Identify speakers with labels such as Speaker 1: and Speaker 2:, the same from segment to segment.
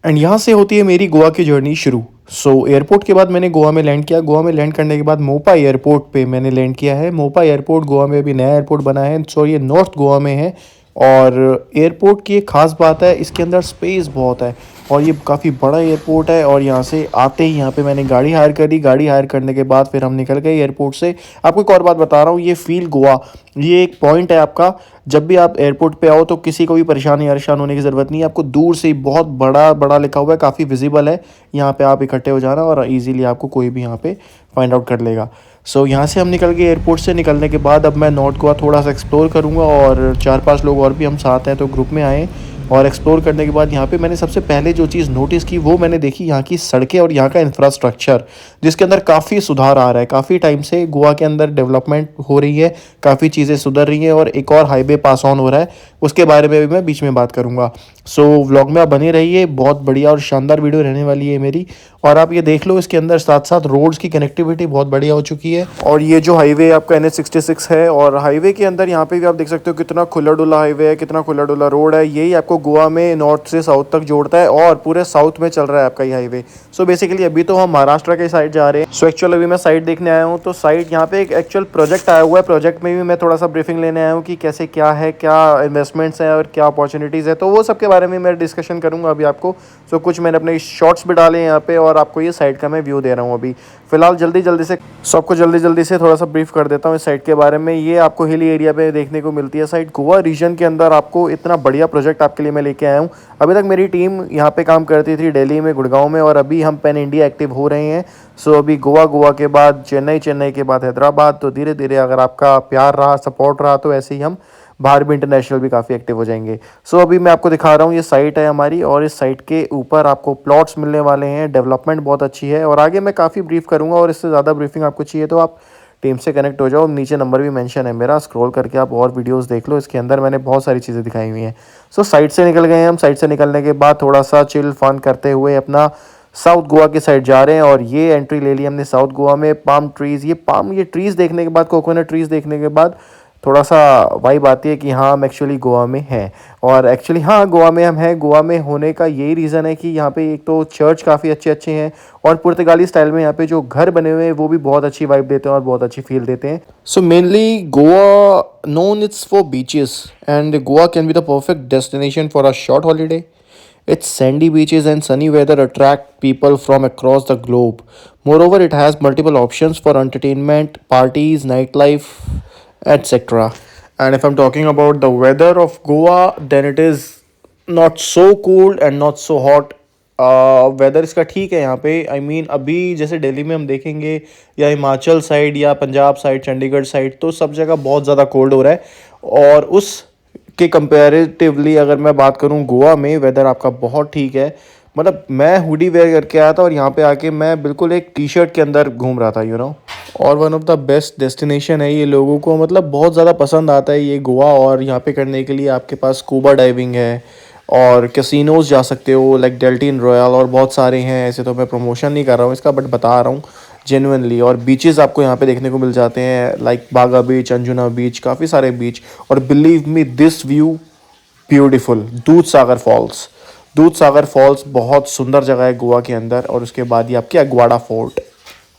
Speaker 1: And यहाँ से होती है मेरी गोवा की जर्नी शुरू। एयरपोर्ट के बाद मैंने गोवा में लैंड किया। गोवा में लैंड करने के बाद मोपा एयरपोर्ट पे मैंने लैंड किया है। मोपा एयरपोर्ट गोवा में अभी नया एयरपोर्ट बना है, सो ये नॉर्थ गोवा में है। और एयरपोर्ट की एक ख़ास बात है, इसके अंदर स्पेस बहुत है और ये काफ़ी बड़ा एयरपोर्ट है। और यहाँ से आते ही यहाँ पे मैंने गाड़ी हायर करी। गाड़ी हायर करने के बाद फिर हम निकल गए एयरपोर्ट से। आपको एक और बात बता रहा हूँ, ये फील गोवा, ये एक पॉइंट है आपका। जब भी आप एयरपोर्ट पे आओ तो किसी को भी परेशानी परेशान होने की ज़रूरत नहीं है। आपको दूर से ही बहुत बड़ा बड़ा लिखा हुआ है, काफ़ी विजिबल है। यहाँ पे आप इकट्ठे हो जाना और इजीली आपको कोई भी यहाँ पे फाइंड आउट कर लेगा। यहाँ से हम निकल गए। एयरपोर्ट से निकलने के बाद अब मैं नॉर्थ गोवा थोड़ा सा एक्सप्लोर करूँगा और 4-5 लोग और भी हम साथ हैं तो ग्रुप में आए। और एक्सप्लोर करने के बाद यहाँ पे मैंने सबसे पहले जो चीज़ नोटिस की वो मैंने देखी यहाँ की सड़कें और यहाँ का इंफ्रास्ट्रक्चर, जिसके अंदर काफ़ी सुधार आ रहा है। काफ़ी टाइम से गोवा के अंदर डेवलपमेंट हो रही है, काफ़ी चीज़ें सुधर रही हैं और एक और हाईवे पास ऑन हो रहा है, उसके बारे में भी मैं बीच में बात करूँगा। व्लॉग में आप बने रहिए, बहुत बढ़िया और शानदार वीडियो रहने वाली है मेरी। और आप ये देख लो, इसके अंदर साथ साथ रोड्स की कनेक्टिविटी बहुत बढ़िया हो चुकी है। और ये जो हाईवे आपका NH66 है, और हाईवे के अंदर यहाँ पे भी आप देख सकते हो कितना खुला डुला हाईवे है, कितना खुला डुला रोड है। यही आपको गोवा में नॉर्थ से साउथ तक जोड़ता है और पूरे साउथ में चल रहा है आपका ये हाईवे। बेसिकली अभी तो हम महाराष्ट्र के साइड जा रहे हैं। एक्चुअल अभी मैं साइड देखने आया हूँ, तो साइड यहाँ पे एक एक्चुअल प्रोजेक्ट आया हुआ है। प्रोजेक्ट में भी मैं थोड़ा सा ब्रीफिंग लेने आया हूँ कि कैसे क्या है, क्या इन्वेस्टमेंट्स हैं और क्या अपॉर्चुनिटीज़ है, तो वो सब के बारे में मैं डिस्कशन करूँगा अभी आपको। कुछ मैंने अपने शॉर्ट्स भी डाले हैं यहाँ पे और आपको ये साइड का मैं व्यू दे रहा हूँ अभी फिलहाल। जल्दी जल्दी से थोड़ा सा ब्रीफ कर देता हूँ इस साइड के बारे में। ये आपको हिली एरिया पे देखने को मिलती है साइड, गोवा रीजन के अंदर। आपको इतना बढ़िया प्रोजेक्ट आपके लिए मैं लेके आया हूँ। अभी तक मेरी टीम यहाँ पे काम करती थी दिल्ली में, गुड़गांव में, और अभी हम पैन इंडिया एक्टिव हो रहे हैं। अभी गोवा के बाद चेन्नई, चेन्नई के बाद हैदराबाद। तो धीरे धीरे अगर आपका प्यार रहा, सपोर्ट रहा, तो ऐसे ही हम बाहर भी इंटरनेशनल भी काफ़ी एक्टिव हो जाएंगे। अभी मैं आपको दिखा रहा हूँ, ये साइट है हमारी और इस साइट के ऊपर आपको प्लॉट्स मिलने वाले हैं। डेवलपमेंट बहुत अच्छी है और आगे मैं काफ़ी ब्रीफ करूँगा, और इससे ज़्यादा ब्रीफिंग आपको चाहिए तो आप टीम से कनेक्ट हो जाओ। नीचे नंबर भी मेंशन है मेरा, स्क्रॉल करके आप और वीडियोस देख लो, इसके अंदर मैंने बहुत सारी चीज़ें दिखाई हुई हैं। साइट से निकल गए हम। साइट से निकलने के बाद थोड़ा सा चिल फन करते हुए अपना साउथ गोवा की साइड जा रहे हैं। और ये एंट्री ले ली हमने साउथ गोवा में। पाम ट्रीज़, ये ट्रीज़ देखने के बाद, कोकोनट ट्रीज़ देखने के बाद थोड़ा सा वाइब आती है कि हाँ हम एक्चुअली गोवा में हैं। और एक्चुअली हाँ, गोवा में हम हैं। गोवा में होने का यही रीज़न है कि यहाँ पे एक तो चर्च काफ़ी अच्छे अच्छे हैं और पुर्तगाली स्टाइल में यहाँ पे जो घर बने हुए हैं वो भी बहुत अच्छी वाइब देते हैं और बहुत अच्छी फील देते हैं। Mainly Goa known it's for beaches, and Goa can be the perfect destination for a short holiday. Its sandy beaches and sunny weather attract people from across the globe. Moreover, it has multiple options for entertainment, parties, nightlife, etc. And if I'm talking about the weather of Goa, then it is not so cold and not so hot. Weather इसका ठीक है यहाँ पे। अभी जैसे दिल्ली में हम देखेंगे या हिमाचल साइड या पंजाब साइड, चंडीगढ़ साइड, तो सब जगह बहुत ज़्यादा कोल्ड हो रहा है। और उस के कंपैरेटिवली अगर मैं बात करूँ, गोवा में वेदर आपका बहुत ठीक है। मैं हुडी वेयर करके आया था और यहाँ पे आके मैं बिल्कुल एक टी शर्ट के अंदर घूम रहा था, और one of the best destination है ये। लोगों को बहुत ज़्यादा पसंद आता है ये गोवा। और यहाँ पे करने के लिए आपके पास स्कूबा डाइविंग है और कैसीनोज जा सकते हो, लाइक डेल्टिन रॉयल, और बहुत सारे हैं। ऐसे तो मैं प्रमोशन नहीं कर रहा हूँ इसका, बट बता रहा हूँ जेन्युइनली। और बीचेस आपको यहाँ पे देखने को मिल जाते हैं, लाइक बागा बीच, अंजुना बीच, काफ़ी सारे बीच। और believe me, this view beautiful. दूध सागर फॉल्स बहुत सुंदर जगह है गोवा के अंदर। और उसके बाद ये आपकी अग्वाड़ा फोर्ट।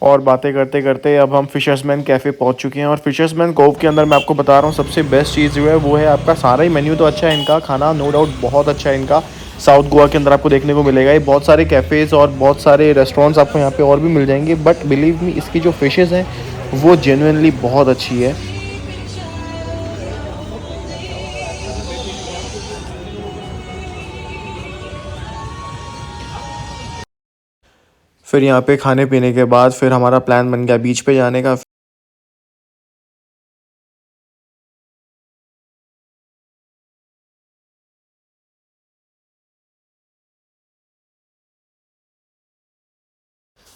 Speaker 1: और बातें करते करते अब हम फिशर्समैन कैफ़े पहुंच चुके हैं। और फिशर्समैन कोव के अंदर मैं आपको बता रहा हूँ, सबसे बेस्ट चीज़ जो है वो है आपका सारा ही मेन्यू तो अच्छा है इनका, खाना नो डाउट बहुत अच्छा है इनका। साउथ गोवा के अंदर आपको देखने को मिलेगा ये बहुत सारे कैफ़ेज़ और बहुत सारे रेस्टोरेंट्स आपको यहाँ पे और भी मिल जाएंगे। बट बिलीव मी, इसकी जो फिशेज़ हैं वो जेन्युइनली बहुत अच्छी है। फिर यहाँ पे खाने पीने के बाद फिर हमारा प्लान बन गया बीच पे जाने का।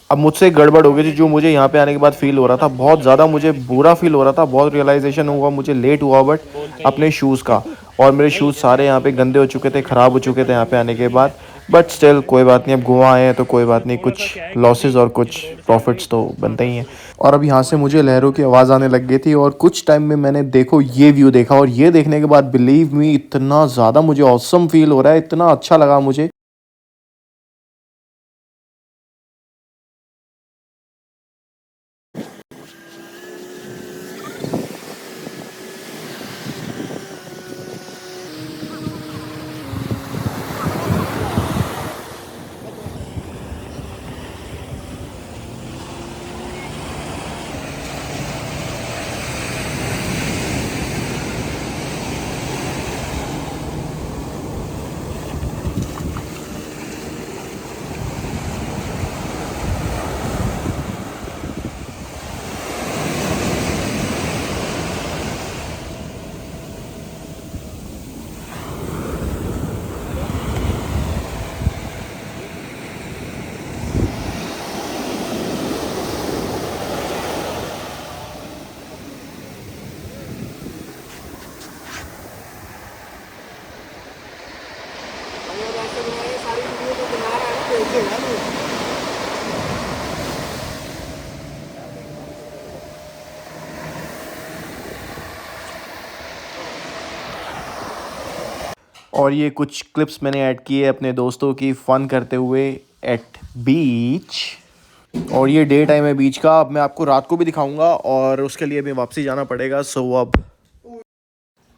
Speaker 1: अब मुझसे गड़बड़ हो गई थी, जो मुझे यहाँ पे आने के बाद फील हो रहा था, बहुत ज़्यादा मुझे बुरा फील हो रहा था, बहुत रियलाइजेशन हुआ मुझे लेट हुआ, बट अपने शूज़ का। और मेरे शूज़ सारे यहाँ पे गंदे हो चुके थे, ख़राब हो चुके थे यहाँ पे आने के बाद। बट स्टिल कोई बात नहीं, अब गोवा आए हैं तो कोई बात नहीं, कुछ लॉसेस और कुछ प्रॉफिट्स तो बनते ही हैं। और अब यहाँ से मुझे लहरों की आवाज़ आने लग गई थी और कुछ टाइम में मैंने ये व्यू देखा, और ये देखने के बाद बिलीव मी, इतना ज़्यादा मुझे ऑसम फील हो रहा है, इतना अच्छा लगा मुझे। और ये कुछ क्लिप्स मैंने ऐड किए अपने दोस्तों की फ़न करते हुए एट बीच। और ये डे टाइम है बीच का। अब मैं आपको रात को भी दिखाऊंगा और उसके लिए भी वापसी जाना पड़ेगा। सो अब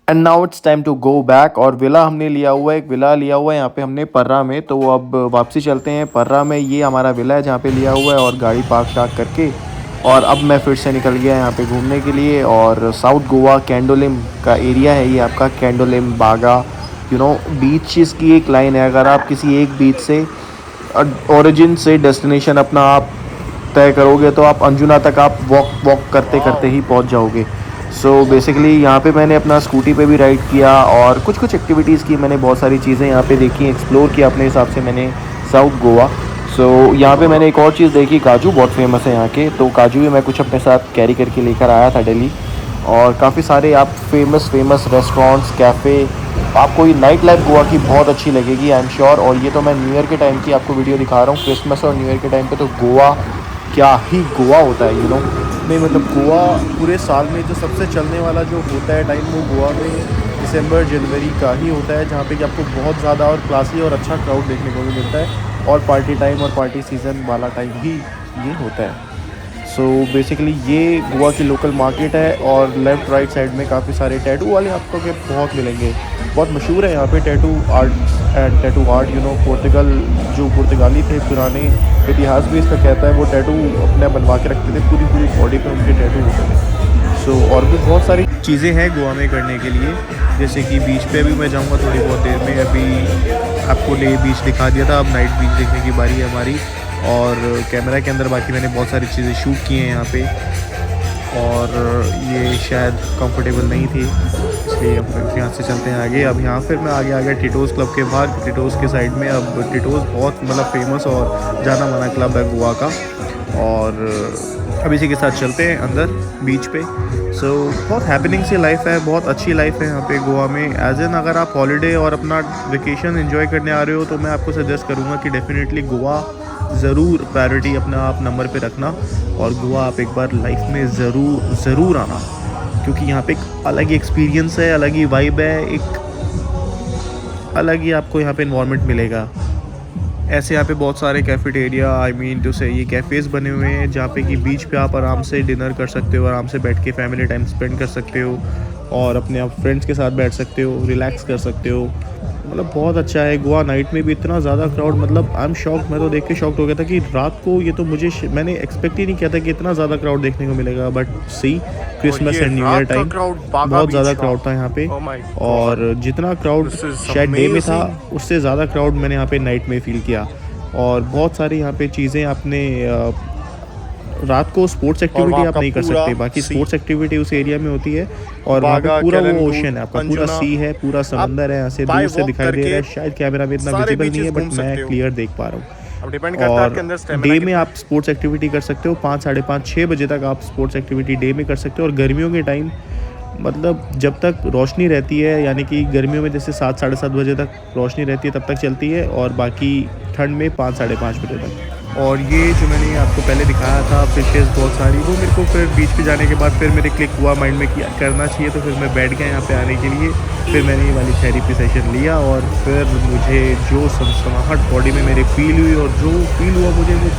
Speaker 1: and now it's time to go back. और विला हमने लिया हुआ है, एक विला लिया हुआ है यहाँ पे हमने पर्रा में। तो अब वापसी चलते हैं पर्रा में। ये हमारा विला है जहाँ पे लिया हुआ है और गाड़ी पार्क शार्क करके। और अब मैं फिर से निकल गया यहाँ पे घूमने के लिए। और साउथ गोवा कैंडोलिम का एरिया है ये आपका, कैंडोलिम बागा बीचेस की एक लाइन है। अगर आप किसी एक बीच से ओरिजिन से डेस्टिनेशन अपना आप तय करोगे तो आप अंजुना तक आप वॉक करते करते ही पहुंच जाओगे। सो बेसिकली यहाँ पे मैंने अपना स्कूटी पे भी राइड किया और कुछ एक्टिविटीज़ की। मैंने बहुत सारी चीज़ें यहाँ पे देखी, एक्सप्लोर किया अपने हिसाब से मैंने साउथ गोवा। सो यहाँ पे मैंने एक और चीज़ देखी, काजू बहुत फेमस है यहाँ के। तो काजू भी मैं कुछ अपने साथ कैरी करके लेकर आया था दिल्ली। और काफ़ी सारे आप फेमस रेस्टोरेंट्स, कैफ़े, आपको ये नाइट लाइफ गोवा की बहुत अच्छी लगेगी आई एम श्योर। और ये तो मैं न्यू ईयर के टाइम की आपको वीडियो दिखा रहा हूँ। क्रिसमस और न्यू ईयर के टाइम पे तो गोवा क्या ही गोवा होता है नहीं मतलब गोवा पूरे साल में जो सबसे चलने वाला जो होता है टाइम वो गोवा में दिसंबर जनवरी का ही होता है, जहाँ पे कि आपको बहुत ज़्यादा और क्लासी और अच्छा क्राउड देखने को भी मिलता है। और पार्टी टाइम और पार्टी सीज़न वाला टाइम ही ये होता है। सो बेसिकली ये गोवा की लोकल मार्केट है। और लेफ़्ट राइट साइड में काफ़ी सारे टैटू वाले आपको के बहुत मिलेंगे। बहुत मशहूर है यहाँ पे टैटू आर्ट पोर्तुगल जो पुर्तगाली थे पुराने इतिहास भी इसका कहता है वो टैटू अपने बनवा के रखते थे, पूरी बॉडी पे उनके टैटू होते थे। सो और भी बहुत सारी चीज़ें हैं गोवा में करने के लिए, जैसे कि बीच पे अभी मैं जाऊँगा थोड़ी बहुत देर में। अभी आपको डे बीच दिखा दिया था, अब नाइट बीच देखने की बारी है हमारी। और कैमरा के अंदर बाकी मैंने बहुत सारी चीज़ें शूट की हैं यहाँ पे। और ये शायद कंफर्टेबल नहीं थी, इसलिए अब यहाँ से चलते हैं आगे। अब यहाँ फिर मैं आगे आ गया टिटोज़ क्लब के बाहर, टिटोज़ के साइड में। अब टिटोज़ बहुत मतलब फेमस और जाना माना क्लब है गोवा का। और अब इसी के साथ चलते हैं अंदर बीच पे। सो बहुत हैपनिंग सी लाइफ है, बहुत अच्छी लाइफ है यहाँ पे गोवा में। एज एन अगर आप हॉलीडे और अपना वेकेशन एंजॉय करने आ रहे हो तो मैं आपको सजेस्ट करूँगा कि डेफिनेटली गोवा ज़रूर प्रायोरिटी अपना आप नंबर पे रखना। और गोवा आप एक बार लाइफ में ज़रूर आना, क्योंकि यहाँ पे एक अलग ही एक्सपीरियंस है, अलग ही वाइब है, एक अलग ही आपको यहाँ पे इन्वायरमेंट मिलेगा। ऐसे यहाँ पे बहुत सारे कैफेटेरिया टू से ये कैफ़ेज़ बने हुए हैं जहाँ पे कि बीच पे आप आराम से डिनर कर सकते हो, आराम से बैठ के फैमिली टाइम स्पेंड कर सकते हो और अपने आप फ्रेंड्स के साथ बैठ सकते हो, रिलैक्स कर सकते हो। मतलब बहुत अच्छा है। गोवा नाइट में भी इतना ज़्यादा क्राउड, मतलब आई एम शॉक्ड। मैं तो देख के शॉक्ड हो गया था कि रात को ये तो मैंने एक्सपेक्ट ही नहीं किया था कि इतना ज़्यादा क्राउड देखने को मिलेगा। But see Christmas and new year time बहुत ज़्यादा क्राउड था यहाँ पे। और जितना क्राउड शायद डे में था उससे ज़्यादा क्राउड मैंने यहाँ पे नाइट में फील किया। और बहुत सारी यहाँ पे चीज़ें आपने रात को स्पोर्ट्स एक्टिविटी आप नहीं कर सकते, बाकी स्पोर्ट्स एक्टिविटी उस एरिया में होती है। और वहाँ पे पूरा वो ओशन है, आपका पूरा सी है, पूरा समंदर है, यहाँ से दूर से दिखाई दे रहा है। शायद कैमरा में इतना विजिबल नहीं है बट मैं क्लियर देख पा रहा हूँ। और डे में आप स्पोर्ट्स एक्टिविटी कर सकते हो, 5, 5:30, 6 बजे तक आप स्पोर्ट्स एक्टिविटी डे में कर सकते हो। और गर्मियों के टाइम मतलब जब तक रोशनी रहती है, यानी कि गर्मियों में जैसे 7, 7:30 बजे तक रोशनी रहती है तब तक चलती है, और बाकी ठंड में 5, 5:30 बजे तक। और ये जो मैंने आपको पहले दिखाया था फिशेज़ बहुत सारी, वो मेरे को फिर बीच पे जाने के बाद फिर मेरे क्लिक हुआ माइंड में कि करना चाहिए, तो फिर मैं बैठ गया यहाँ पे आने के लिए। फिर मैंने ये वाली थेरेपी सेशन लिया और फिर मुझे जो सनसनाहट बॉडी में मेरे फील हुई और जो फील हुआ मुझे वो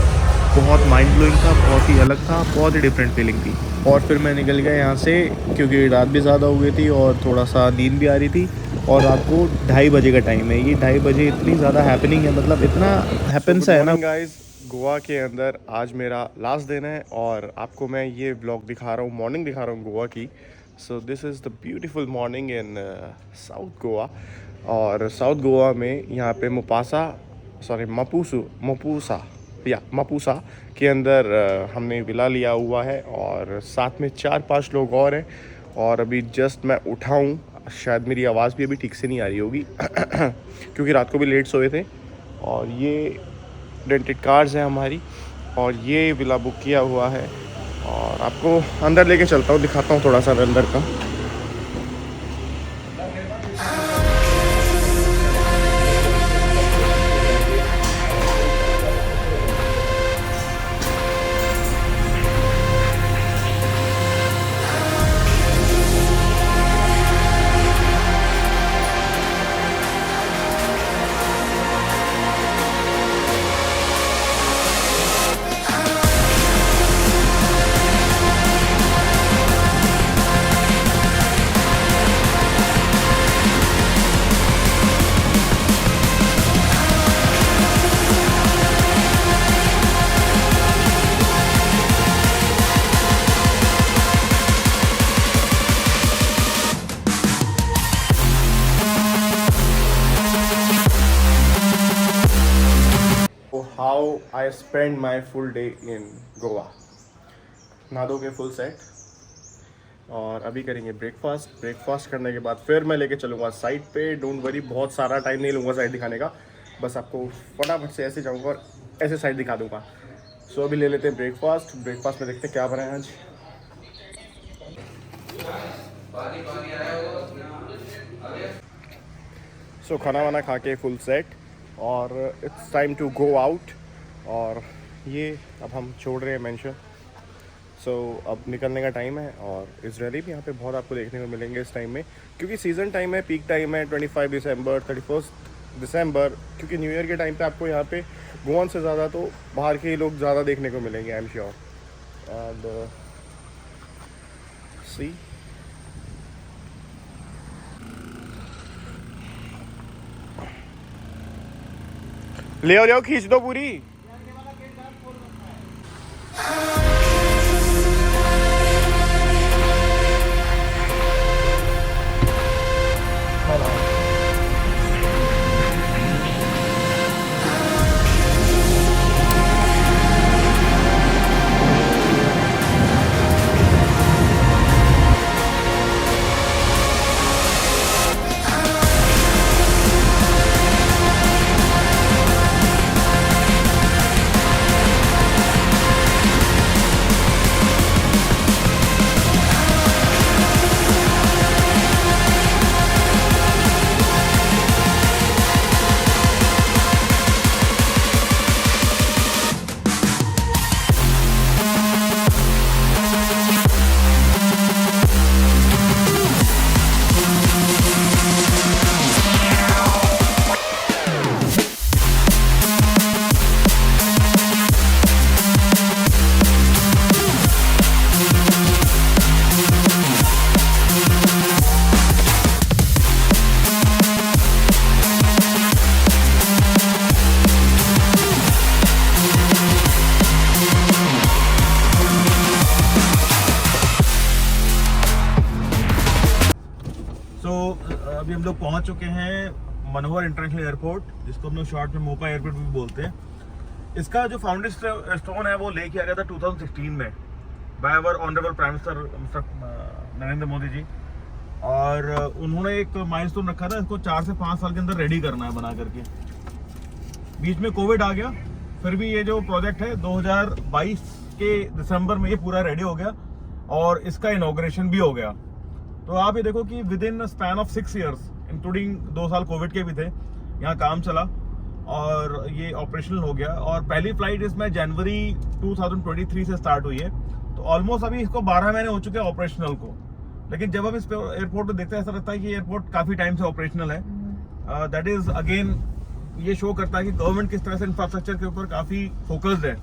Speaker 1: बहुत माइंड ब्लोइंग था, बहुत ही अलग था, बहुत ही डिफरेंट फीलिंग थी। और फिर मैं निकल गया यहाँ से क्योंकि रात भी ज़्यादा हो गई थी और थोड़ा सा नींद भी आ रही थी। और रात को 2:30 बजे का टाइम है, ये 2:30 बजे इतनी ज़्यादा हैपनिंग है, मतलब इतना हैपन्स है ना गाइस। गोवा के अंदर आज मेरा लास्ट दिन है और आपको मैं ये व्लॉग दिखा रहा हूँ, मॉर्निंग दिखा रहा हूँ गोवा की। सो this is the beautiful morning in south Goa. और साउथ गोवा में यहाँ पे मपूसा के अंदर हमने विला लिया हुआ है और साथ में 4-5 लोग और हैं। और अभी जस्ट मैं उठा हूँ, शायद मेरी आवाज़ भी अभी ठीक से नहीं आ रही होगी क्योंकि रात को भी लेट सोए थे। और ये रेंटेड कार्स हैं हमारी और ये विला बुक किया हुआ है। और आपको अंदर लेके चलता हूँ, दिखाता हूँ थोड़ा सा अंदर का। How I spend my full day in Goa. नहा धो के फुल सेट और अभी करेंगे ब्रेकफास्ट। ब्रेकफास्ट करने के बाद फिर मैं लेके चलूँगा साइट पे। डोंट वरी, बहुत सारा टाइम नहीं लूँगा साइट दिखाने का, बस आपको फटाफट से ऐसे जाऊँगा और ऐसे साइट दिखा दूँगा। सो अभी ले लेते हैं ब्रेकफास्ट। ब्रेकफास्ट में देखते हैं क्या बना है आज। सो खाना वाना खा के फुल सेट और it's time to go out. और ये अब हम छोड़ रहे हैं मेंशन। सो अब निकलने का टाइम है और इजरायली भी यहाँ पे बहुत आपको देखने को मिलेंगे इस टाइम में, क्योंकि सीज़न टाइम है, पीक टाइम है 25 दिसंबर 31 दिसंबर, क्योंकि न्यू ईयर के टाइम पे आपको यहाँ पे गोवन से ज़्यादा तो बाहर के ही लोग ज़्यादा देखने को मिलेंगे, आई एम श्योर। एंड सी ले आओ खींच दो पूरी।
Speaker 2: अभी हम लोग पहुंच चुके हैं मनोहर इंटरनेशनल एयरपोर्ट, जिसको हम लोग शॉर्ट में मोपा एयरपोर्ट भी बोलते हैं। इसका जो फाउंडेशन स्टोन है वो ले किया गया था 2016 में by our honourable prime minister Narendra Modi ji, और उन्होंने एक माइलस्टोन रखा था, इसको 4 से 5 साल के अंदर रेडी करना है बना करके। बीच में कोविड आ गया, फिर भी ये जो प्रोजेक्ट है 2022 के दिसंबर में ये पूरा रेडी हो गया और इसका इनॉग्रेशन भी हो गया। तो आप ये देखो कि with in span of 6 years, including 2 साल कोविड के भी थे, यहाँ काम चला और ये ऑपरेशनल हो गया। और पहली फ्लाइट इसमें जनवरी 2023 से स्टार्ट हुई है, तो ऑलमोस्ट अभी इसको 12 महीने हो चुके हैं ऑपरेशनल को। लेकिन जब हम इस एयरपोर्ट को देखते हैं, ऐसा लगता है कि एयरपोर्ट काफी टाइम से ऑपरेशनल है। दैट इज अगेन ये शो करता है कि गवर्नमेंट किस तरह से इंफ्रास्ट्रक्चर के ऊपर काफी फोकस्ड है।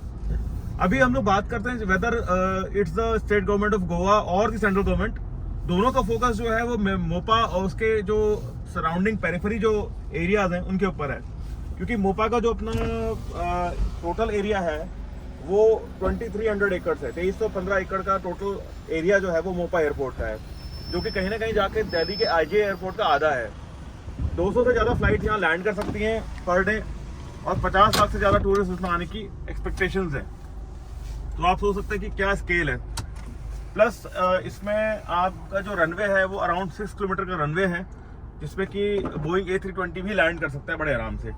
Speaker 2: अभी हम लोग बात करते हैं whether it's the state government of Goa और द सेंट्रल गवर्नमेंट, दोनों का फोकस जो है वो मोपा और उसके जो सराउंडिंग पेरिफेरी जो एरियाज हैं उनके ऊपर है। क्योंकि मोपा का जो अपना टोटल एरिया है वो 2300 एकड़ है, 2315 एकड़ का टोटल एरिया जो है वो मोपा एयरपोर्ट का है, जो कि कहीं ना कहीं जाके दिल्ली के आईजीए एयरपोर्ट का आधा है। 200 से ज़्यादा फ्लाइट यहाँ लैंड कर सकती हैं पर डे और 50 लाख से ज़्यादा टूरिस्ट इसमें आने की एक्सपेक्टेशंस है। तो आप सोच सकते हैं कि क्या स्केल है। प्लस इसमें आपका जो रनवे है वो अराउंड 6 किलोमीटर का रनवे है, जिसमें कि बोइंग A320 भी लैंड कर सकता है बड़े आराम से।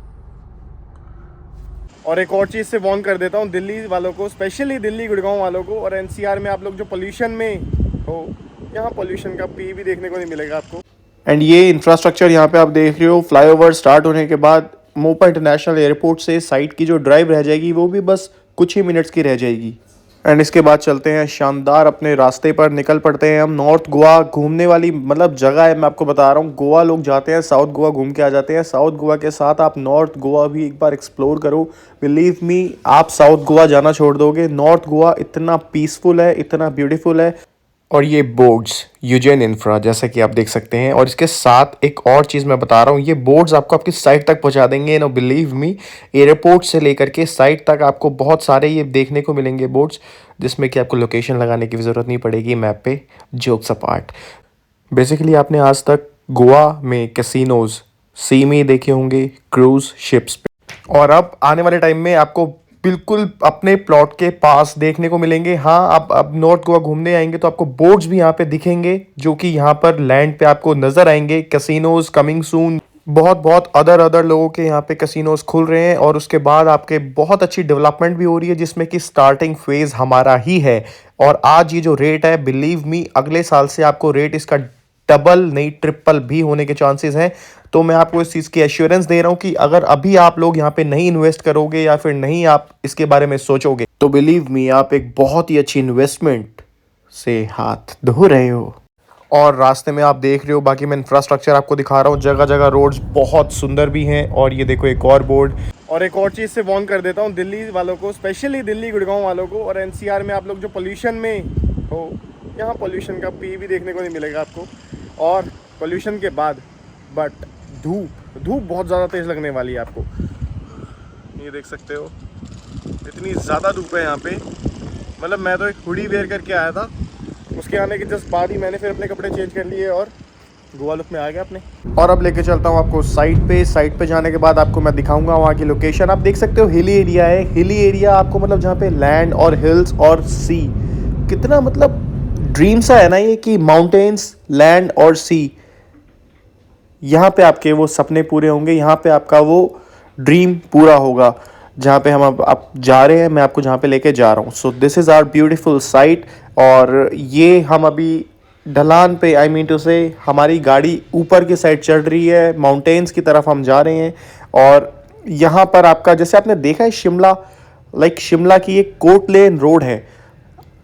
Speaker 1: और एक और चीज़ से वार्न कर देता हूँ दिल्ली वालों को, स्पेशली दिल्ली गुड़गांव वालों को और एनसीआर में आप लोग जो पोल्यूशन में हो, यहाँ पोल्यूशन का पी भी देखने को नहीं मिलेगा आपको। एंड ये इंफ्रास्ट्रक्चर यहाँ पे आप देख रहे हो, फ्लाईओवर स्टार्ट होने के बाद मोपा इंटरनेशनल एयरपोर्ट से साइट की जो ड्राइव रह जाएगी वो भी बस कुछ ही मिनट्स की रह जाएगी। एंड इसके बाद चलते हैं शानदार अपने रास्ते पर, निकल पड़ते हैं हम। नॉर्थ गोवा घूमने वाली मतलब जगह है, मैं आपको बता रहा हूँ। गोवा लोग जाते हैं, साउथ गोवा घूम के आ जाते हैं, साउथ गोवा के साथ आप नॉर्थ गोवा भी एक बार एक्सप्लोर करो। बिलीव मी, आप साउथ गोवा जाना छोड़ दोगे। नॉर्थ गोवा इतना पीसफुल है, इतना ब्यूटीफुल है। और ये बोर्ड्स यूजेन इंफ्रा जैसा कि आप देख सकते हैं, और इसके साथ एक और चीज़ मैं बता रहा हूँ, ये बोर्ड्स आपको आपकी साइट तक पहुँचा देंगे। नो बिलीव मी, एयरपोर्ट से लेकर के साइट तक आपको बहुत सारे ये देखने को मिलेंगे बोर्ड्स, जिसमें कि आपको लोकेशन लगाने की ज़रूरत नहीं पड़ेगी मैप पे। जोक्स अपार्ट, बेसिकली आपने आज तक गोवा में कैसीनोज सी में देखे होंगे, क्रूज शिप्स पे। और अब आने वाले टाइम में आपको बिल्कुल अपने प्लॉट के पास देखने को मिलेंगे। हाँ, आप अब नॉर्थ गोवा घूमने आएंगे तो आपको बोर्ड्स भी यहाँ पे दिखेंगे जो कि यहाँ पर लैंड पे आपको नज़र आएंगे। कैसीनोज कमिंग सून, बहुत बहुत अदर अदर लोगों के यहाँ पे कैसीनोज खुल रहे हैं और उसके बाद आपके बहुत अच्छी डेवलपमेंट भी हो रही है जिसमें कि स्टार्टिंग फेज हमारा ही है। और आज ये जो रेट है, बिलीव मी, अगले साल से आपको रेट इसका डबल नहीं ट्रिपल भी होने के चांसेस हैं। तो मैं आपको इस चीज़ की एश्योरेंस दे रहा हूँ कि अगर अभी आप लोग यहाँ पे नहीं इन्वेस्ट करोगे या फिर नहीं आप इसके बारे में सोचोगे तो बिलीव मी, आप एक बहुत ही अच्छी इन्वेस्टमेंट से हाथ धो रहे हो। और रास्ते में आप देख रहे हो, बाकी मैं इंफ्रास्ट्रक्चर आपको दिखा रहा हूँ, जगह जगह रोड्स बहुत सुंदर भी हैं। और ये देखो एक और बोर्ड। और एक और चीज़ से वार्न कर देता हूँ दिल्ली वालों को, स्पेशली दिल्ली गुड़गांव वालों को और एनसीआर में आप लोग जो पोल्यूशन में हो, यहाँ पोल्यूशन का पी भी देखने को नहीं मिलेगा आपको। और पोल्यूशन के बाद बट धूप बहुत ज़्यादा तेज़ लगने वाली है आपको। ये देख सकते हो इतनी ज़्यादा धूप है यहाँ पे, मतलब मैं तो एक हुडी वेयर करके आया था, उसके आने के जस्ट बाद ही मैंने फिर अपने कपड़े चेंज कर लिए और गोवा लुक में आ गया अपने। और अब लेके चलता हूँ आपको साइट पे जाने के बाद आपको मैं दिखाऊंगा वहाँ की लोकेशन। आप देख सकते हो हिली एरिया है। हिली एरिया आपको मतलब जहाँ पे लैंड और हिल्स और सी, कितना मतलब ड्रीम सा है ना ये कि माउंटेन्स, लैंड और सी, यहाँ पे आपके वो सपने पूरे होंगे, यहाँ पे आपका वो ड्रीम पूरा होगा जहाँ पे हम अब आप जा रहे हैं, मैं आपको जहाँ पे लेके जा रहा हूँ। So this is our beautiful site. और ये हम अभी ढलान पे, आई मीन टू से, हमारी गाड़ी ऊपर की साइड चढ़ रही है, माउंटेन्स की तरफ हम जा रहे हैं। और यहाँ पर आपका, जैसे आपने देखा है शिमला, लाइक शिमला की एक कोट लेन रोड है,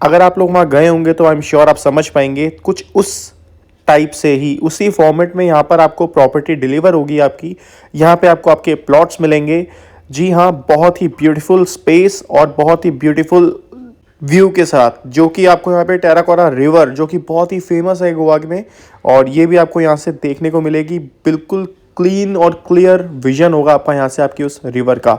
Speaker 1: अगर आप लोग वहाँ गए होंगे तो आई एम श्योर आप समझ पाएंगे, कुछ उस टाइप से ही, उसी फॉर्मेट में यहाँ पर आपको प्रॉपर्टी डिलीवर होगी आपकी। यहाँ पे आपको आपके प्लॉट्स मिलेंगे। जी हाँ, बहुत ही ब्यूटीफुल स्पेस और बहुत ही ब्यूटीफुल व्यू के साथ, जो कि आपको यहाँ पे टेराकोटा रिवर, जो कि बहुत ही फेमस है गोवा में, और ये भी आपको यहाँ से देखने को मिलेगी। बिल्कुल क्लीन और क्लियर विजन होगा आपका यहाँ से आपकी उस रिवर का।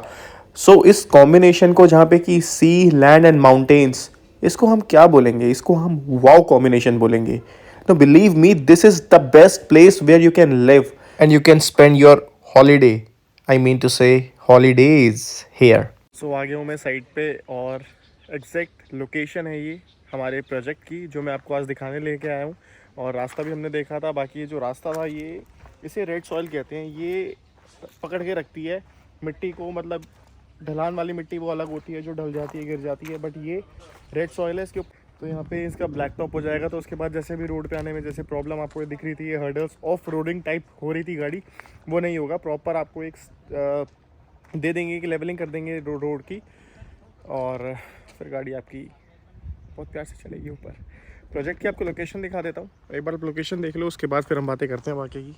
Speaker 1: सो इस कॉम्बिनेशन को, जहाँ पे कि सी, लैंड एंड माउंटेन्स, इसको हम क्या बोलेंगे, इसको हम वाव कॉम्बिनेशन बोलेंगे। No, believe me, this is the best place where you can live and you can spend your holiday. I mean to say holidays here. So आ गया हूँ मैं साइट पे और एग्जैक्ट लोकेशन है ये हमारे प्रोजेक्ट की, जो मैं आपको आज दिखाने लेके आया हूँ। और रास्ता भी हमने देखा था। बाकी ये जो रास्ता था, ये इसे रेड सॉइल कहते हैं। ये पकड़ के रखती है मिट्टी को, मतलब ढलान वाली मिट्टी वो अलग होती है जो ढल जाती है, गिर जाती है, बट ये रेड सॉइल है इसके। तो यहाँ पे इसका ब्लैक टॉप हो जाएगा, तो उसके बाद जैसे भी रोड पे आने में जैसे प्रॉब्लम आपको दिख रही थी, ये हर्डल्स ऑफ रोडिंग टाइप हो रही थी गाड़ी, वो नहीं होगा। प्रॉपर आपको एक दे देंगे कि लेवलिंग कर देंगे रोड की, और फिर गाड़ी आपकी बहुत प्यार से चलेगी ऊपर। प्रोजेक्ट की आपको लोकेशन दिखा देता हूँ, एक बार लोकेशन देख लो, उसके बाद फिर हम बातें करते हैं बाकी की।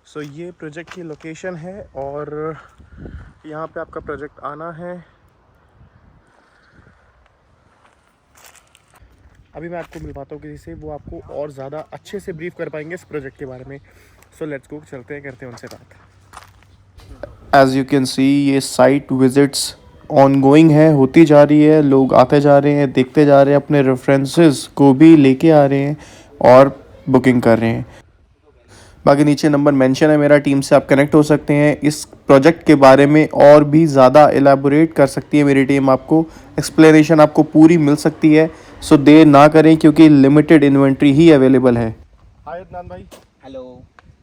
Speaker 1: सो ये प्रोजेक्ट की लोकेशन है और यहाँ पे आपका प्रोजेक्ट आना है। अभी मैं आपको मिलवाता हूँ किसी से, वो आपको और ज़्यादा अच्छे से ब्रीफ कर पाएंगे इस प्रोजेक्ट के बारे में। सो लेट्स गो, चलते हैं, करते हैं उनसे बात। एज यू कैन सी, ये साइट विजिट्स ऑनगोइंग है, होती जा रही है, लोग आते जा रहे हैं, देखते जा रहे हैं, अपने रेफरेंसेस को भी लेके आ रहे हैं और बुकिंग कर रहे हैं। बाकी नीचे नंबर मेंशन है मेरा, टीम से आप कनेक्ट हो सकते हैं। इस प्रोजेक्ट के बारे में और भी ज़्यादा एलैबोरेट कर सकती है मेरी टीम, आपको एक्सप्लेनेशन आपको पूरी मिल सकती है। सो देर ना करें क्योंकि लिमिटेड इन्वेंट्री ही अवेलेबल है। हाय अदनान भाई।
Speaker 3: हेलो।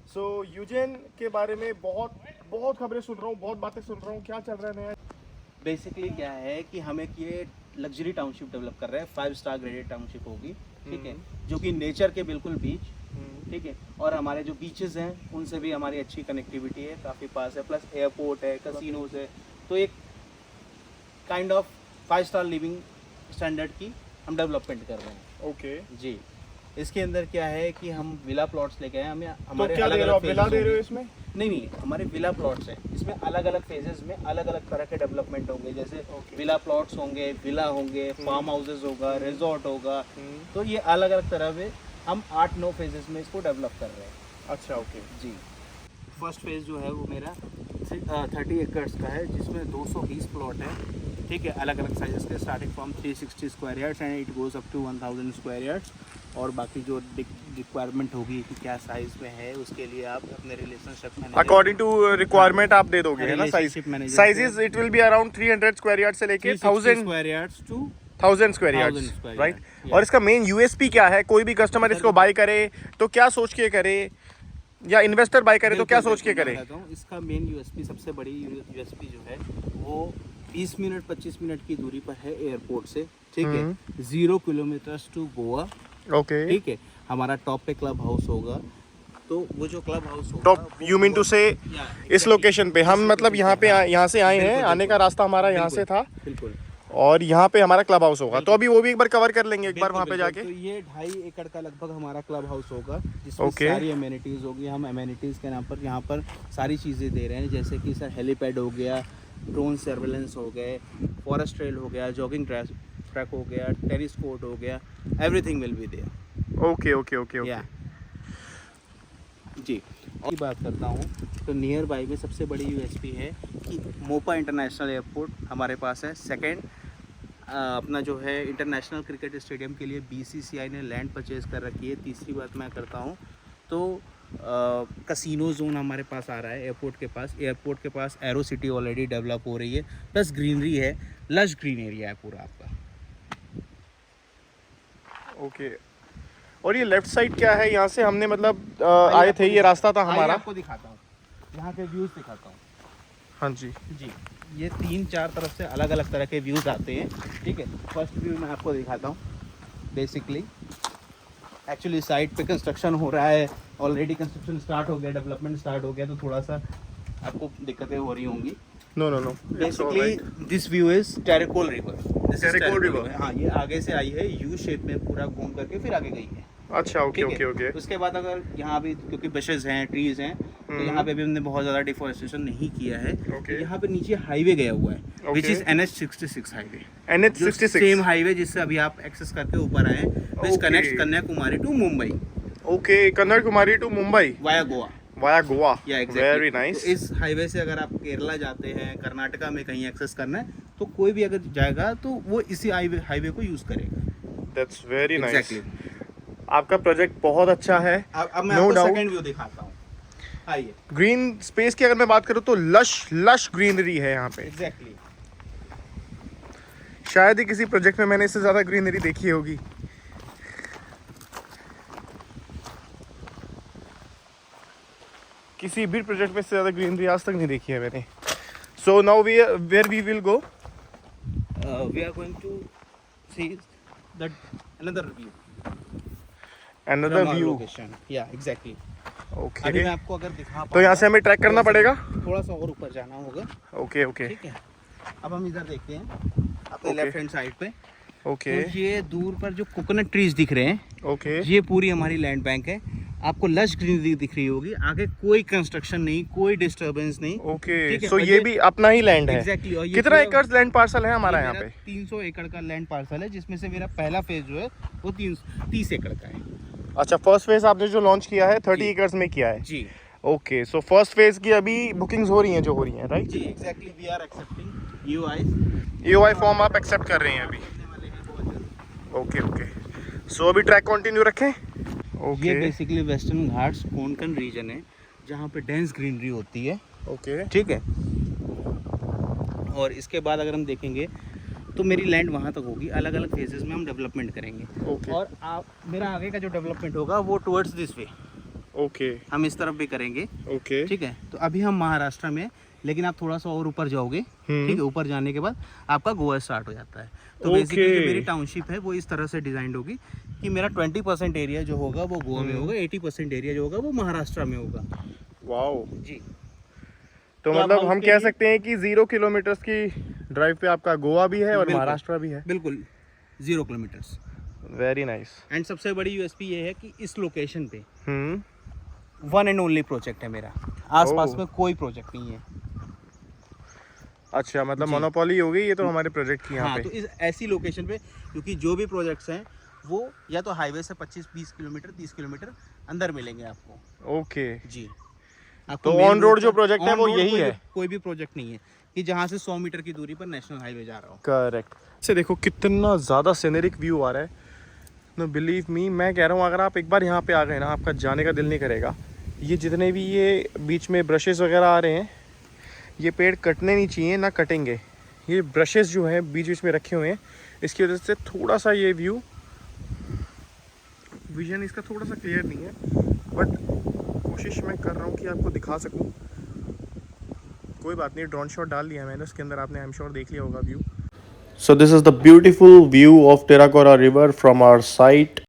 Speaker 1: सो यूजेन के बारे में बहुत खबरें सुन रहा हूँ, बहुत बातें सुन रहा हूँ, क्या चल रहा है नया?
Speaker 3: बेसिकली क्या है कि हम एक ये लग्जरी टाउनशिप डेवलप कर रहे हैं, 5 स्टार ग्रेडेड टाउनशिप होगी, ठीक है, जो कि नेचर के बिल्कुल बीच, ठीक है, और हमारे जो बीचेस हैं उनसे भी हमारी अच्छी कनेक्टिविटी है, काफ़ी पास है, प्लस एयरपोर्ट है, कैसीनोज है, तो एक kind of 5 star living standard की हम डेवलपमेंट कर रहे हैं।
Speaker 1: ओके
Speaker 3: जी, इसके अंदर क्या है कि हम विला प्लॉट्स लेके आए, हमें हमारे
Speaker 1: तो क्या
Speaker 3: अलग
Speaker 1: दे रहे हो
Speaker 3: अलग
Speaker 1: आप, विला दे रहे हो इसमें?
Speaker 3: नहीं, हमारे विला प्लॉट्स हैं, इसमें अलग अलग फेजेस में अलग अलग तरह के डेवलपमेंट होंगे, जैसे विला प्लॉट्स होंगे, विला होंगे, फार्म हाउसेज होगा, रिजॉर्ट होगा, तो ये अलग अलग तरह में हम 8-9 फेजेस में इसको डेवलप कर रहे हैं।
Speaker 1: अच्छा, ओके
Speaker 3: जी। फर्स्ट फेज़ जो है वो मेरा 30 एकर्स का है, जिसमें 220 प्लॉट है, ठीक है, अलग अलग साइजेस के, starting from 360 square yards and it goes up to 1000 square yards, और बाकी जो रिक्वायरमेंट होगी कि क्या साइज में है, उसके लिए आप अपने relationship manager
Speaker 1: according to requirement आप दे दोगे, है ना? Size
Speaker 3: Relationship manager
Speaker 1: sizes it will be around 300 square yard से लेके 1000
Speaker 3: square yards to
Speaker 1: 1000 square
Speaker 3: 1000
Speaker 1: yards,
Speaker 3: square
Speaker 1: right?
Speaker 3: yard, yeah.
Speaker 1: और इसका मेन यूएसपी क्या है? कोई भी कस्टमर इसको बाय करे तो क्या सोच के करे, या इन्वेस्टर बाय करे तो क्या सोच के करे?
Speaker 3: इसका मेन यूएसपी, सबसे बड़ी यूएसपी जो है वो 20 मिनट 25 मिनट की दूरी पर है एयरपोर्ट से, ठीक है? 0 किलोमीटर टू गोवा,
Speaker 1: ओके,
Speaker 3: ठीक है? हमारा टॉप पे क्लब हाउस होगा, तो वो जो क्लब हाउस होगा
Speaker 1: टॉप यू मीन टू से इस लोकेशन पे हम मतलब यहाँ पे यहाँ से आए हैं, आने का रास्ता हमारा यहाँ से था
Speaker 3: बिल्कुल,
Speaker 1: और यहाँ पे हमारा क्लब हाउस होगा, तो अभी वो भी एक बार कवर कर लेंगे एक बार वहाँ पे जाके।
Speaker 3: तो ये 2.5 एकड़ का लगभग हमारा क्लब हाउस होगा, जिसमें
Speaker 1: Okay.
Speaker 3: सारी अमेनिटीज होगी। हम अमेनिटीज के नाम पर यहाँ पर सारी चीज़ें दे रहे हैं, जैसे कि सर हेलीपैड हो गया, ड्रोन सर्वेलेंस हो गए, फॉरेस्ट ट्रेल हो गया, जॉगिंग ट्रैक हो गया, टेनिस कोर्ट हो गया, everything will be there.
Speaker 1: Okay okay okay okay,
Speaker 3: yeah जी, और बात करता हूँ तो नियर बाई में सबसे बड़ी यूएसपी है कि मोपा इंटरनेशनल एयरपोर्ट हमारे पास है। सेकंड, अपना जो है इंटरनेशनल क्रिकेट स्टेडियम के लिए बीसीसीआई ने लैंड परचेज कर रखी है। तीसरी बात मैं करता हूँ तो कसिनो जोन हमारे पास आ रहा है एयरपोर्ट के पास एरो सिटी ऑलरेडी डेवलप हो रही है, प्लस ग्रीनरी है, लश ग्रीन एरिया है पूरा आपका।
Speaker 1: ओके। और ये लेफ्ट साइड क्या है? यहाँ से हमने मतलब आए थे, ये रास्ता था हमारा।
Speaker 3: आपको दिखाता हूँ, यहाँ के व्यूज़ दिखाता हूँ।
Speaker 1: हाँ जी
Speaker 3: जी, ये 3-4 तरफ से अलग अलग तरह के व्यूज़ आते हैं, ठीक है? फर्स्ट व्यू मैं आपको दिखाता हूँ। बेसिकली एक्चुअली साइट पे कंस्ट्रक्शन हो रहा है, ऑलरेडी कंस्ट्रक्शन स्टार्ट हो गया, डेवलपमेंट स्टार्ट हो गया, तो थोड़ा सा आपको दिक्कतें हो रही होंगी।
Speaker 1: No no no,
Speaker 3: basically this view is Terekhol river.
Speaker 1: Terekhol river,
Speaker 3: हाँ, ये आगे से आई है, यू शेप में पूरा घूम करके फिर आगे गई है।
Speaker 1: अच्छा, ओके ओके ओके।
Speaker 3: उसके बाद अगर यहाँ भी, क्योंकि बशेज हैं, ट्रीज हैं, तो यहाँ पे भी हमने बहुत ज़्यादा डिफोरेस्टेशन नहीं किया है।
Speaker 1: Okay.
Speaker 3: तो यहाँ पे नीचे हाईवे गया हुआ है, which is NH66 highway.
Speaker 1: NH66
Speaker 3: same highway जिससे अभी आप एक्सेस करके ऊपर आए, which
Speaker 1: Okay.
Speaker 3: Connects Kanyakumari to Mumbai
Speaker 1: okay, Kanyakumari to Mumbai
Speaker 3: via Goa.
Speaker 1: Via Goa,
Speaker 3: yeah
Speaker 1: very nice.
Speaker 3: तो इस हाईवे से अगर आप केरला जाते हैं, कर्नाटका में कहीं एक्सेस करना है, तो कोई भी अगर जाएगा तो वो इसी हाईवे को यूज करेगा।
Speaker 1: That's very nice.
Speaker 3: एग्जैक्टली।
Speaker 1: आपका प्रोजेक्ट बहुत अच्छा है।
Speaker 3: अब मैं
Speaker 1: No
Speaker 3: आपको
Speaker 1: doubt.
Speaker 3: सेकंड व्यू दिखाता हूँ। आइए।
Speaker 1: ग्रीन स्पेस की अगर मैं बात करूँ तो लश ग्रीनरी है यहाँ पे।
Speaker 3: एग्जैक्टली।
Speaker 1: शायद ही किसी प्रोजेक्ट में मैंने इससे ज़्यादा ग्रीनरी देखी होगी। किसी भी प्रोजेक्ट में इससे ज़्यादा ग्रीनरी आज तक नहीं देखी है मैंने। So now where we will go?
Speaker 3: We are going to see another view.
Speaker 1: Another
Speaker 3: from our
Speaker 1: view.
Speaker 3: location. Yeah, exactly. अभी
Speaker 1: ओके,
Speaker 3: मैं आपको अगर दिखा
Speaker 1: तो यहाँ से हमें ट्रैक करना पड़ेगा।
Speaker 3: थोड़ा सा और ऊपर जाना होगा।
Speaker 1: ओके ओके
Speaker 3: ठीक है, अब हम इधर देखते हैं अपने
Speaker 1: Okay.
Speaker 3: लेफ्ट हैंड साइड पे।
Speaker 1: ओके
Speaker 3: तो ये दूर पर जो कोकोनट ट्रीज दिख रहे हैं,
Speaker 1: ओके
Speaker 3: ये पूरी हमारी लैंड बैंक है। आपको लश ग्रीनरी दिख रही होगी, आगे कोई कंस्ट्रक्शन नहीं, कोई डिस्टर्बेंस नहीं।
Speaker 1: ओके।
Speaker 3: ठीक है,
Speaker 1: सो
Speaker 3: और
Speaker 1: ये भी अपना ही लैंड है।
Speaker 3: एग्जैक्टली। और ये
Speaker 1: कितना
Speaker 3: पूरा-
Speaker 1: एकड़ लैंड पार्सल है हमारा
Speaker 3: ये
Speaker 1: यहाँ
Speaker 3: मेरा
Speaker 1: पे?
Speaker 3: 300 एकड़ का लैंड पार्सल है, जिसमें से मेरा पहला फेज जो है वो 30 एकड़ का है।
Speaker 1: अच्छा, फर्स्ट फेज आपने जो लॉन्च किया है 30
Speaker 3: जी।
Speaker 1: एकर्स में किया है।
Speaker 3: जी
Speaker 1: ओके, सो फर्स्ट फेज की अभी बुकिंग्स हो रही हैं, जो हो रही हैं, राइट?
Speaker 3: जी, exactly. We are accepting EOIs।
Speaker 1: EOI form आप एक्सेप्ट कर रहे हैं अभी? Okay okay. सो अभी ट्रैक कंटिन्यू रखें।
Speaker 3: ये
Speaker 1: okay
Speaker 3: basically Western Ghats Konkan region है, जहाँ पे डेंस ग्रीनरी होती है।
Speaker 1: ओके
Speaker 3: ठीक है, और इसके बाद अगर हम देखेंगे तो मेरी लैंड वहाँ तक होगी। अलग अलग फेजेस में हम डेवलपमेंट करेंगे।
Speaker 1: ओके
Speaker 3: और आप, मेरा आगे का जो डेवलपमेंट होगा वो टुवर्ड्स दिस वे,
Speaker 1: ओके
Speaker 3: हम इस तरफ भी करेंगे।
Speaker 1: ओके।
Speaker 3: ठीक है, तो अभी हम महाराष्ट्र में, लेकिन आप थोड़ा सा और ऊपर जाओगे, ठीक है, ऊपर जाने के बाद आपका गोवा स्टार्ट हो जाता है। तो बेसिकली जो मेरी टाउनशिप है वो इस तरह से डिजाइन होगी कि मेरा 20% एरिया जो होगा वो गोवा में होगा, 80% एरिया जो होगा वो महाराष्ट्र में होगा।
Speaker 1: वाओ।
Speaker 3: जी,
Speaker 1: तो
Speaker 3: तो
Speaker 1: मतलब
Speaker 3: अब
Speaker 1: हम
Speaker 3: उसके
Speaker 1: कह
Speaker 3: लिए-
Speaker 1: सकते हैं कि 0 किलोमीटर्स की ड्राइव पे आपका गोवा भी है और
Speaker 3: बिल्कुल।
Speaker 1: महाराष्ट्र भी है।
Speaker 3: बिल्कुल 0 किलोमीटर्स।
Speaker 1: Very nice.
Speaker 3: एंड सबसे बड़ी यूएसपी ये है कि इस लोकेशन पे वन एंड ओनली प्रोजेक्ट है मेरा। आसपास
Speaker 1: ओह।
Speaker 3: में कोई प्रोजेक्ट नहीं है।
Speaker 1: अच्छा, मतलब
Speaker 3: जी।
Speaker 1: मोनोपोली हो गई ये तो हमारे प्रोजेक्ट की यहाँ
Speaker 3: हाँ,
Speaker 1: पे।
Speaker 3: तो इस ऐसी लोकेशन पे, क्योंकि जो भी प्रोजेक्ट्स हैं वो या तो हाईवे से 25-20 किलोमीटर 30 किलोमीटर अंदर मिलेंगे आपको।
Speaker 1: ओके,
Speaker 3: जी,
Speaker 1: तो
Speaker 3: आपको main
Speaker 1: on road जो
Speaker 3: पर-
Speaker 1: project है
Speaker 3: on
Speaker 1: वो
Speaker 3: road
Speaker 1: यही
Speaker 3: कोई
Speaker 1: है?
Speaker 3: भी- कोई भी प्रोजेक्ट नहीं है कि जहाँ से 100 मीटर की दूरी पर नेशनल हाईवे जा रहा हो।
Speaker 1: करेक्ट। से देखो कितना ज़्यादा सीनरिक व्यू आ रहा है। नो बिलीव मी, मैं कह रहा हूँ अगर आप एक बार यहाँ पे आ गए ना, आपका जाने का दिल नहीं करेगा। ये जितने भी ये बीच में ब्रशेज़ वगैरह आ रहे हैं, ये पेड़ कटने नहीं चाहिए, ना कटेंगे। ये ब्रशेज़ जो हैं बीच बीच में रखे हुए हैं, इसकी वजह से थोड़ा सा ये विज़न इसका थोड़ा सा क्लियर नहीं है, बट कोशिश मैं कर रहा हूँ कि आपको दिखा सकूँ। कोई बात नहीं, ड्रोन शॉट डाल लिया मैंने उसके अंदर, आपने आई एम श्योर देख लिया होगा view. So this is the beautiful view of Terekhol river from our site.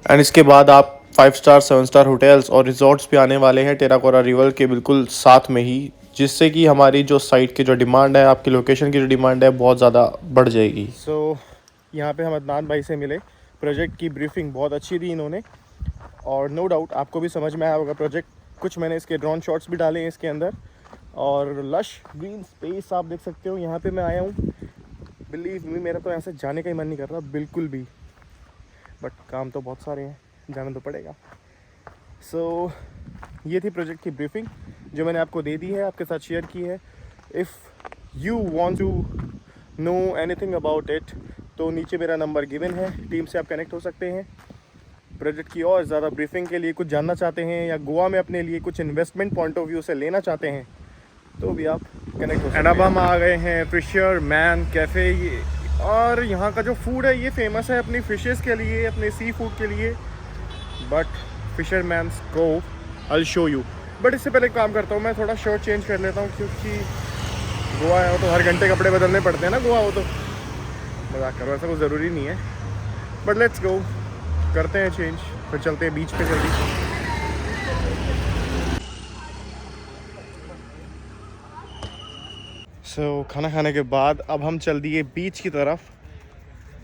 Speaker 1: And इसके बाद आप 5 स्टार 7 स्टार होटल्स और रिजॉर्ट्स पे आने वाले हैं टेराकोरा रिवर के बिल्कुल साथ में ही, जिससे कि हमारी जो साइट की जो डिमांड है, आपकी लोकेशन की जो डिमांड है, बहुत ज़्यादा बढ़ जाएगी। सो यहाँ पे हम अदनान भाई से मिले, प्रोजेक्ट की ब्रीफिंग बहुत अच्छी दी इन्होंने, और नो डाउट आपको भी समझ में आया होगा प्रोजेक्ट। कुछ मैंने इसके ड्रोन शॉट्स भी डाले हैं इसके अंदर, और लश ग्रीन स्पेस आप देख सकते हो। यहाँ पे मैं आया हूँ, बिलीव मी मेरा तो यहाँ से जाने का ही मन नहीं कर रहा बिल्कुल भी, बट काम तो बहुत सारे हैं, जाना तो पड़ेगा। सो ये थी प्रोजेक्ट की ब्रीफिंग जो मैंने आपको दे दी है, आपके साथ शेयर की है। If you want to know anything about it, तो नीचे मेरा नंबर गिवन है, टीम से आप कनेक्ट हो सकते हैं। प्रोजेक्ट की और ज़्यादा ब्रीफिंग के लिए कुछ जानना चाहते हैं, या गोवा में अपने लिए कुछ इन्वेस्टमेंट पॉइंट ऑफ व्यू से लेना चाहते हैं, तो भी आप कनेक्ट हो सकते हैं। एंड अब हम आ गए हैं फिशरमैन कैफ़े, और यहाँ का जो फूड है ये फेमस है अपनी फ़िशेस के लिए, अपने सी फूड के लिए। But Fisherman's Cove I show you. But इससे पहले एक काम करता हूँ, मैं थोड़ा शर्ट चेंज कर लेता हूँ, क्योंकि गोवा है तो हर घंटे कपड़े बदलने पड़ते हैं ना, गोवा हो तो। मजाक करो, ऐसा कुछ ज़रूरी नहीं है, बट लेट्स गो, करते हैं चेंज, फिर चलते हैं बीच पे जल्दी। सो खाना खाने के बाद अब हम चल दिए बीच की तरफ,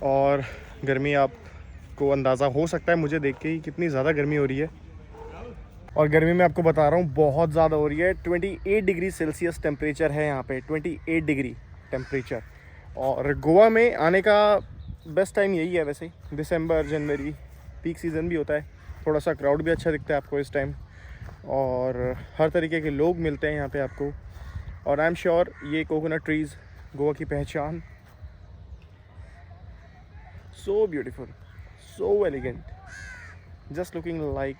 Speaker 1: और गर्मी आपको अंदाज़ा हो सकता है मुझे देख के ही कितनी ज़्यादा गर्मी हो रही है। और गर्मी में आपको बता रहा हूँ बहुत ज़्यादा हो रही है। 28 डिग्री सेल्सियस टेम्परेचर है यहाँ पे, 28 डिग्री टेम्परेचर। और गोवा में आने का बेस्ट टाइम यही है वैसे, दिसंबर जनवरी पीक सीज़न भी होता है, थोड़ा सा क्राउड भी अच्छा दिखता है आपको इस टाइम, और हर तरीके के लोग मिलते हैं यहाँ पे आपको। और आई एम श्योर ये कोकोनट ट्रीज़ गोवा की पहचान, so beautiful, so elegant, just looking like,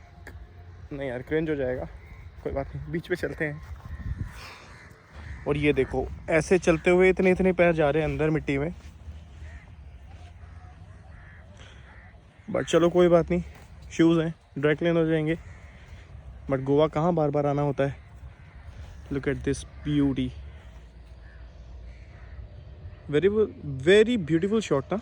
Speaker 1: नहीं यार क्रिंज हो जाएगा, कोई बात नहीं, बीच पे चलते हैं। और ये देखो ऐसे चलते हुए इतने इतने पैर जा रहे हैं अंदर मिट्टी में, बट चलो कोई बात नहीं, शूज़ हैं, ड्राई क्लीन हो जाएंगे। बट गोवा कहाँ बार बार आना होता है। Look at this beauty, very very beautiful shot ना,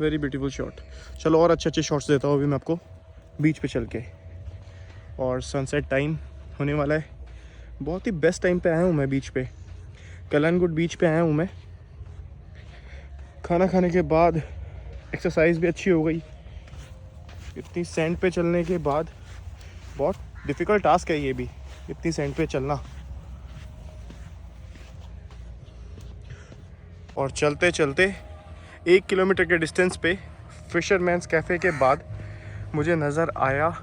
Speaker 1: वेरी ब्यूटीफुल शॉट। चलो और अच्छे अच्छे शॉट्स देता हूँ अभी मैं आपको बीच पे चल के। और सनसेट टाइम होने वाला है, बहुत ही बेस्ट टाइम पे आया हूँ मैं बीच पे, कलनगुड बीच पे आया हूँ मैं। खाना खाने के बाद एक्सरसाइज भी अच्छी हो गई, इतनी सैंड पे चलने के बाद। बहुत डिफ़िकल्ट टास्क है ये भी, इतनी सैंड पे चलना। और चलते चलते 1 किलोमीटर के डिस्टेंस पे फिशरमैन्स कैफ़े के बाद मुझे नज़र आया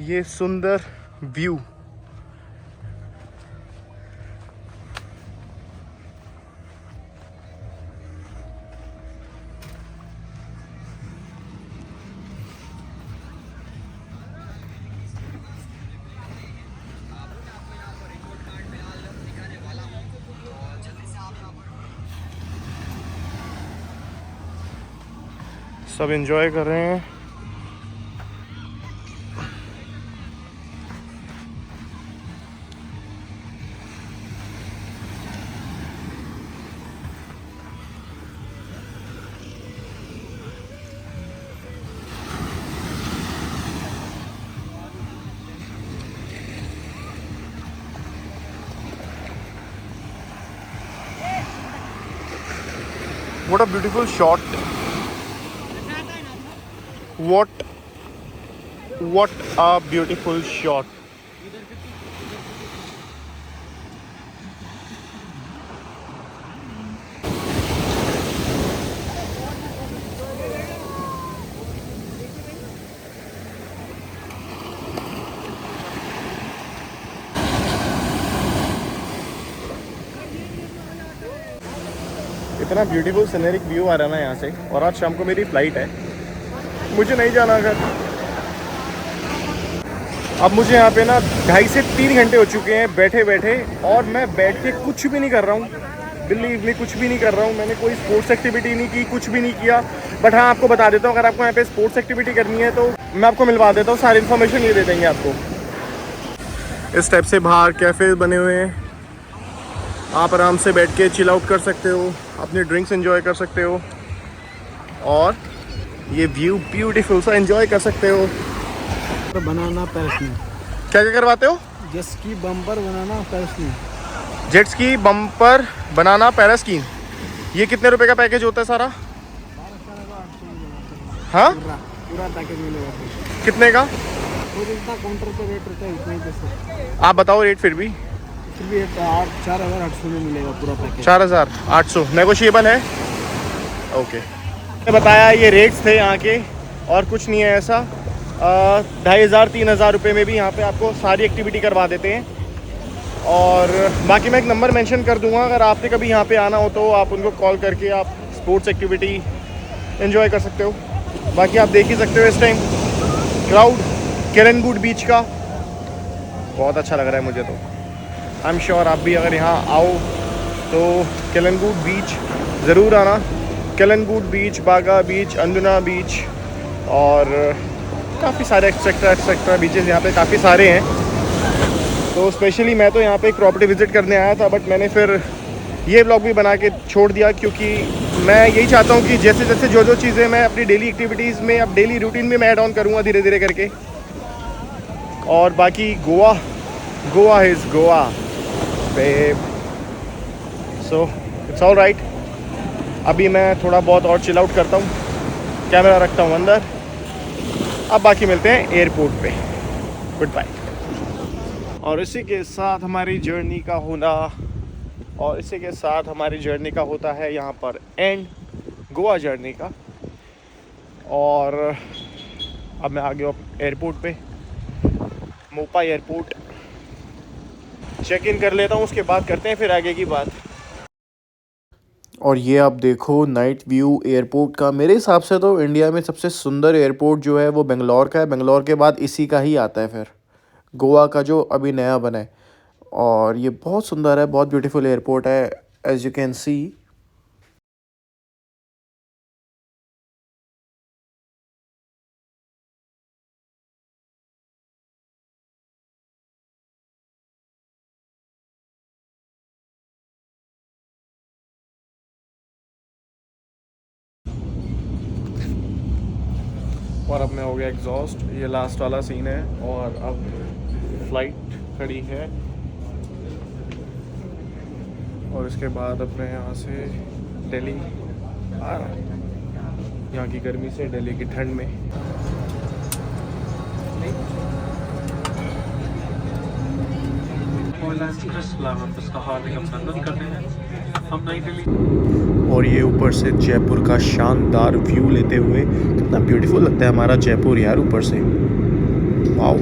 Speaker 1: ये सुंदर व्यू। सब एंजॉय कर रहे हैं। What a beautiful shot. What a beautiful shot.
Speaker 2: इतना ब्यूटीफुल सीनरिक व्यू आ रहा है ना यहाँ से। और आज शाम को मेरी फ़्लाइट है, मुझे नहीं जाना घर। अब मुझे यहाँ पे ना 2.5 से 3 घंटे हो चुके हैं बैठे बैठे, और मैं बैठ के कुछ भी नहीं कर रहा हूँ। बिलीव मी, कुछ भी नहीं कर रहा हूँ। मैंने कोई स्पोर्ट्स एक्टिविटी नहीं की, कुछ भी नहीं किया। बट हाँ, आपको बता देता हूँ, अगर आपको यहाँ पे स्पोर्ट्स एक्टिविटी करनी है तो मैं आपको मिलवा देता हूँ, सारी इन्फॉर्मेशन ये दे देंगे आपको। इस टाइप से बाहर कैफ़े बने हुए हैं, आप आराम से बैठ के चिल आउट कर सकते हो, अपनी ड्रिंक्स एंजॉय कर सकते हो, और ये व्यू ब्यूटीफुल सा एंजॉय कर सकते हो।
Speaker 4: बनाना पैराशूट,
Speaker 2: क्या क्या करवाते हो?
Speaker 4: जेस्की बम्पर बनाना पैराशूट,
Speaker 2: जेट स्की, बम्पर, बनाना, पैरास्कीन। ये कितने रुपए का पैकेज होता है सारा? हाँ,
Speaker 4: पूरा पैकेज मिलेगा।
Speaker 2: कितने का?
Speaker 4: वो जितना काउंटर पे रेट रहता है उतना ही पैसे,
Speaker 2: आप बताओ रेट फिर भी।
Speaker 4: 4,800 में मिलेगा पूरा पैकेज।
Speaker 2: 4,800 नेगोशिएबल है? ओके। मैंने बताया ये रेट्स थे यहाँ के, और कुछ नहीं है ऐसा। 2,500-3,000 रुपये में भी यहाँ पे आपको सारी एक्टिविटी करवा देते हैं। और बाकी मैं एक नंबर मेंशन कर दूंगा, अगर आपने कभी यहाँ पे आना हो तो आप उनको कॉल करके आप स्पोर्ट्स एक्टिविटी एंजॉय कर सकते हो। बाकी आप देख ही सकते हो इस टाइम क्राउड केलनगुड बीच का बहुत अच्छा लग रहा है मुझे तो। आई एम श्योर आप भी अगर यहाँ आओ तो केलनगुड बीच ज़रूर आना। केलनगुड बीच, बागा बीच, अंजुना बीच, और काफ़ी सारे एक्सेट्रा बीचेस यहाँ पे काफ़ी सारे हैं। तो स्पेशली मैं तो यहाँ पे एक प्रॉपर्टी विज़िट करने आया था, बट मैंने फिर ये ब्लॉग भी बना के छोड़ दिया, क्योंकि मैं यही चाहता हूँ कि जैसे जैसे जो चीज़ें मैं अपनी डेली एक्टिविटीज़ में, अब डेली रूटीन में मैं ऐड ऑन करूँगा धीरे धीरे करके। और बाकी Goa is Goa babe, so it's all right. अभी मैं थोड़ा बहुत और चिल आउट करता हूँ, कैमरा रखता हूँ अंदर। अब बाकी मिलते हैं एयरपोर्ट पे। Good bye. और इसी के साथ हमारी जर्नी का होता है यहाँ पर एंड, गोवा जर्नी का। और अब मैं आ गया एयरपोर्ट पे, मोपा एयरपोर्ट। चेक इन कर लेता हूँ, उसके बाद करते हैं फिर आगे की बात।
Speaker 1: और ये आप देखो नाइट व्यू एयरपोर्ट का। मेरे हिसाब से तो इंडिया में सबसे सुंदर एयरपोर्ट जो है वो बेंगलोर का है। बेंगलोर के बाद इसी का ही आता है फिर गोवा का, जो अभी नया बना है। और ये बहुत सुंदर है, बहुत ब्यूटीफुल एयरपोर्ट है, एज यू कैन सी।
Speaker 2: और अब मैं हो गया एग्जॉस्ट, ये लास्ट वाला सीन है। और अब फ्लाइट खड़ी है, और इसके बाद अब मैं यहाँ से दिल्ली आ रहा हूँ, यहाँ की गर्मी से दिल्ली की ठंड में।
Speaker 1: और ये ऊपर से जयपुर का शानदार व्यू लेते हुए कितना ब्यूटीफुल लगता है हमारा जयपुर यार ऊपर से। वाओ।